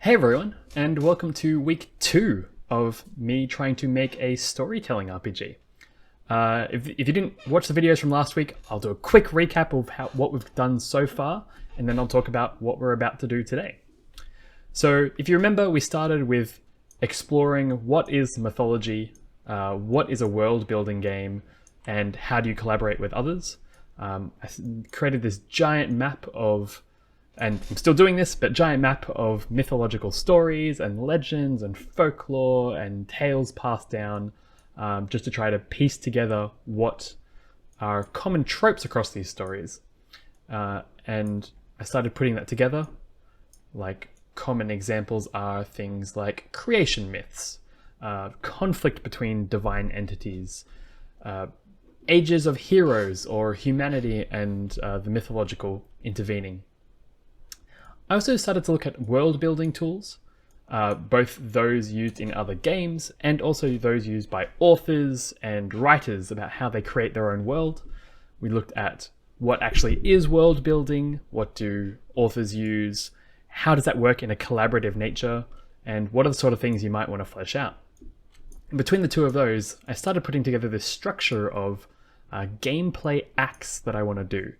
Hey everyone, and welcome to week 2 of me trying to make a storytelling RPG. If you didn't watch the videos from last week, I'll do a quick recap of what we've done so far, and then I'll talk about what we're about to do today. So if you remember, we started with exploring what is mythology, what is a world-building game, and how do you collaborate with others. I created this giant map of, and I'm still doing this, but giant map of mythological stories and legends and folklore and tales passed down, just to try to piece together what are common tropes across these stories. And I started putting that together. Like, common examples are things like creation myths, conflict between divine entities, ages of heroes or humanity and the mythological intervening. I also started to look at world building tools, both those used in other games and also those used by authors and writers about how they create their own world. We looked at what actually is world building, what do authors use, how does that work in a collaborative nature, and what are the sort of things you might want to flesh out. And between the two of those, I started putting together this structure of gameplay acts that I want to do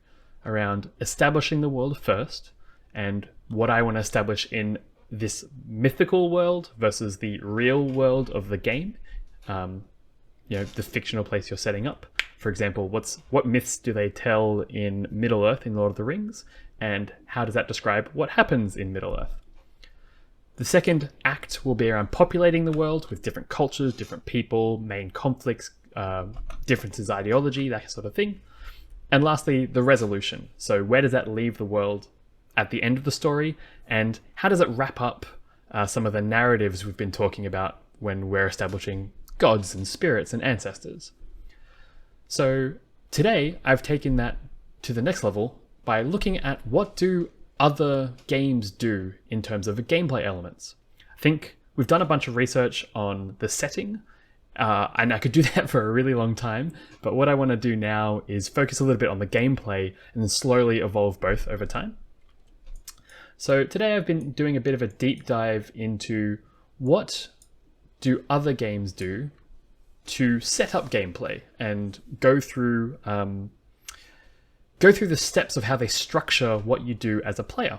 around establishing the world first, and what I want to establish in this mythical world versus the real world of the game. The fictional place you're setting up. For example, what myths do they tell in Middle-earth in Lord of the Rings, and how does that describe what happens in Middle-earth? The second act will be around populating the world with different cultures, different people, main conflicts, differences, ideology, that sort of thing. And lastly, the resolution. So where does that leave the world at the end of the story, and how does it wrap up some of the narratives we've been talking about when we're establishing gods and spirits and ancestors? So today I've taken that to the next level by looking at what do other games do in terms of gameplay elements. I think we've done a bunch of research on the setting, and I could do that for a really long time, but what I want to do now is focus a little bit on the gameplay and then slowly evolve both over time. So today I've been doing a bit of a deep dive into what do other games do to set up gameplay and go through the steps of how they structure what you do as a player.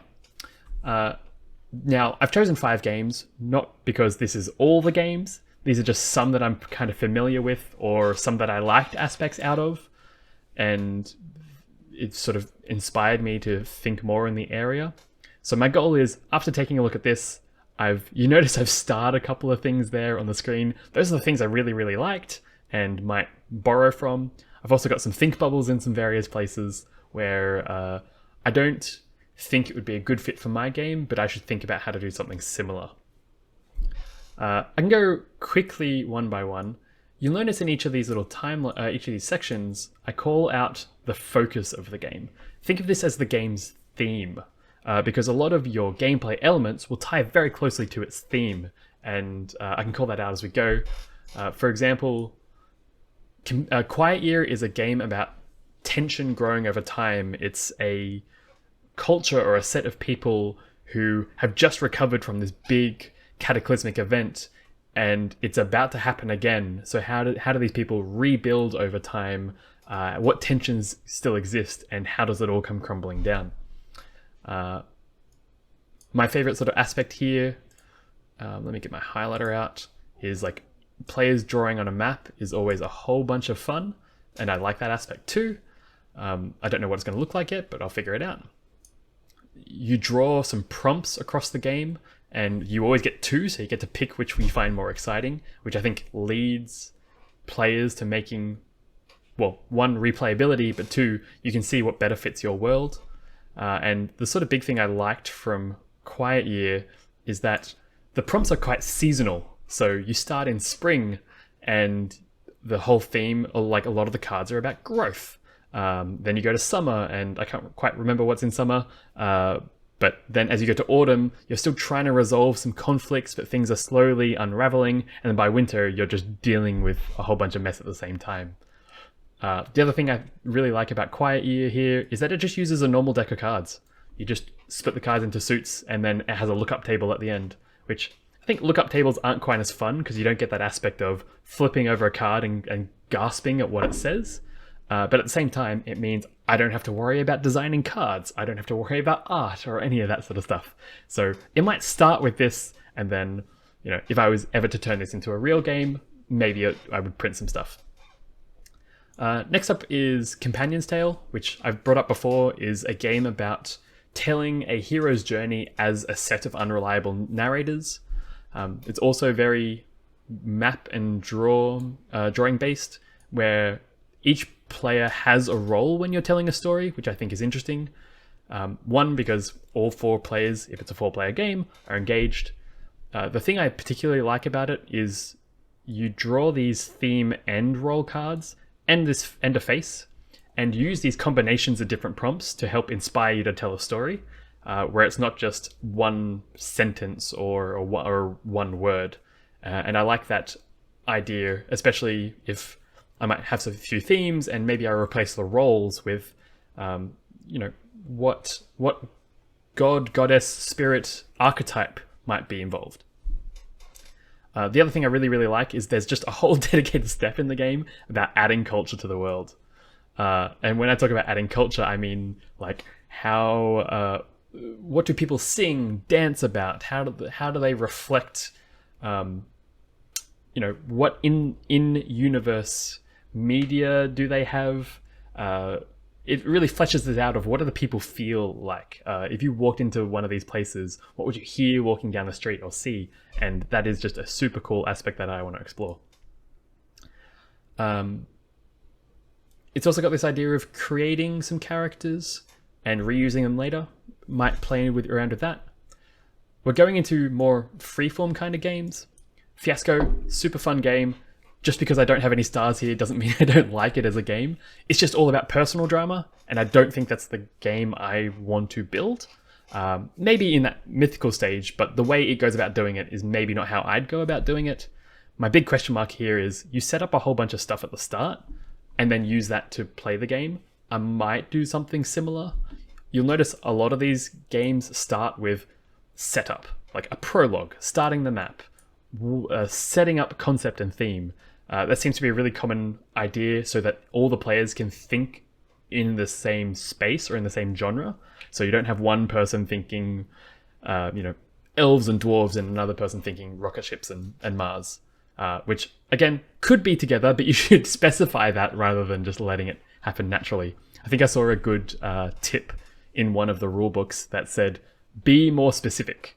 Now, I've chosen 5 games, not because this is all the games. These are just some that I'm kind of familiar with or some that I liked aspects out of, and it sort of inspired me to think more in the area. So my goal is, after taking a look at this, you notice I've starred a couple of things there on the screen. Those are the things I really, really liked and might borrow from. I've also got some think bubbles in some various places where I don't think it would be a good fit for my game, but I should think about how to do something similar. I can go quickly one by one. You'll notice in each of these little each of these sections, I call out the focus of the game. Think of this as the game's theme. Because a lot of your gameplay elements will tie very closely to its theme, and I can call that out as we go. For example, Quiet Year is a game about tension growing over time. It's a culture or a set of people who have just recovered from this big cataclysmic event, and it's about to happen again. So how do these people rebuild over time? What tensions still exist, and how does it all come crumbling down? My favorite sort of aspect here, let me get my highlighter out, is like players drawing on a map is always a whole bunch of fun, and I like that aspect too. I don't know what it's going to look like yet, but I'll figure it out. You draw some prompts across the game, and you always get 2, so you get to pick which you find more exciting, which I think leads players to making, well, 1, replayability, but 2, you can see what better fits your world. And the sort of big thing I liked from Quiet Year is that the prompts are quite seasonal. So you start in spring and the whole theme, or like a lot of the cards, are about growth. Then you go to summer, and I can't quite remember what's in summer. But then as you go to autumn, you're still trying to resolve some conflicts, but things are slowly unraveling. And then by winter, you're just dealing with a whole bunch of mess at the same time. The other thing I really like about Quiet Year here is that it just uses a normal deck of cards. You just split the cards into suits, and then it has a lookup table at the end, which I think lookup tables aren't quite as fun because you don't get that aspect of flipping over a card and gasping at what it says. But at the same time, it means I don't have to worry about designing cards. I don't have to worry about art or any of that sort of stuff. So it might start with this, and then, you know, if I was ever to turn this into a real game, maybe I would print some stuff. Next up is Companion's Tale, which I've brought up before, is a game about telling a hero's journey as a set of unreliable narrators. It's also very map and drawing based, where each player has a role when you're telling a story, which I think is interesting. One, because all 4 players, if it's a 4-player game, are engaged. The thing I particularly like about it is you draw these theme and role cards and a face, and use these combinations of different prompts to help inspire you to tell a story, where it's not just one sentence or one word. And I like that idea, especially if I might have a few themes, and maybe I replace the roles with, you know, what god, goddess, spirit archetype might be involved. The other thing I really, really like is there's just a whole dedicated step in the game about adding culture to the world. And when I talk about adding culture, I mean like how, what do people sing, dance about? How do they reflect, you know, what in universe media do they have? It really fleshes this out of what do the people feel like. If you walked into one of these places, what would you hear walking down the street or see? And that is just a super cool aspect that I want to explore. It's also got this idea of creating some characters and reusing them later. Might play around with that. We're going into more freeform kind of games. Fiasco, super fun game. Just because I don't have any stars here doesn't mean I don't like it as a game. It's just all about personal drama, and I don't think that's the game I want to build. Maybe in that mythical stage, but the way it goes about doing it is maybe not how I'd go about doing it. My big question mark here is you set up a whole bunch of stuff at the start and then use that to play the game. I might do something similar. You'll notice a lot of these games start with setup, like a prologue, starting the map, setting up concept and theme. That seems to be a really common idea so that all the players can think in the same space or in the same genre. So you don't have one person thinking, you know, elves and dwarves and another person thinking rocket ships and Mars, which again could be together, but you should specify that rather than just letting it happen naturally. I think I saw a good tip in one of the rule books that said, be more specific.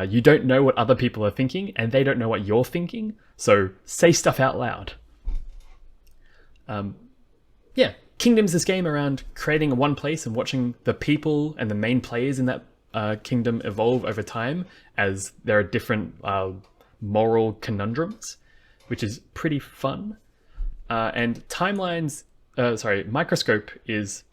You don't know what other people are thinking, and they don't know what you're thinking, so say stuff out loud. Yeah, Kingdom's this game around creating one place and watching the people and the main players in that kingdom evolve over time as there are different moral conundrums, which is pretty fun. And Timelines, Microscope is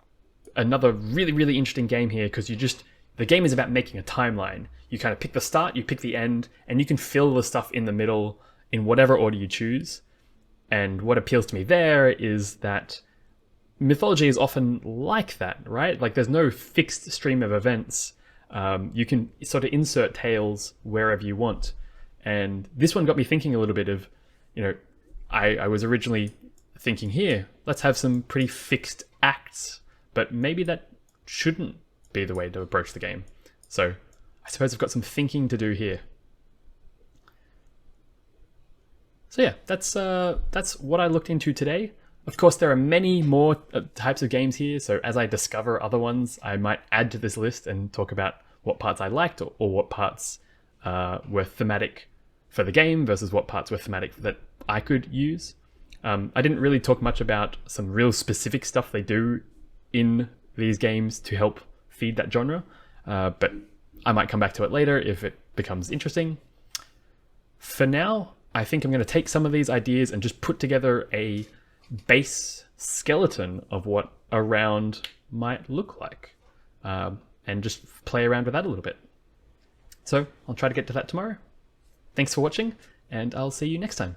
another really, really interesting game here because the game is about making a timeline. You kind of pick the start, you pick the end, and you can fill the stuff in the middle in whatever order you choose. And what appeals to me there is that mythology is often like that, right? Like there's no fixed stream of events. You can sort of insert tales wherever you want. And this one got me thinking a little bit of, you know, I was originally thinking here, let's have some pretty fixed acts, but maybe that shouldn't be the way to approach the game. So I suppose I've got some thinking to do here. So yeah, that's what I looked into today. Of course, there are many more types of games here, so as I discover other ones, I might add to this list and talk about what parts I liked or what parts were thematic for the game versus what parts were thematic that I could use. I didn't really talk much about some real specific stuff they do in these games to help feed that genre, but I might come back to it later if it becomes interesting. For now, I think I'm going to take some of these ideas and just put together a base skeleton of what a round might look like, and just play around with that a little bit. So I'll try to get to that tomorrow. Thanks for watching, and I'll see you next time.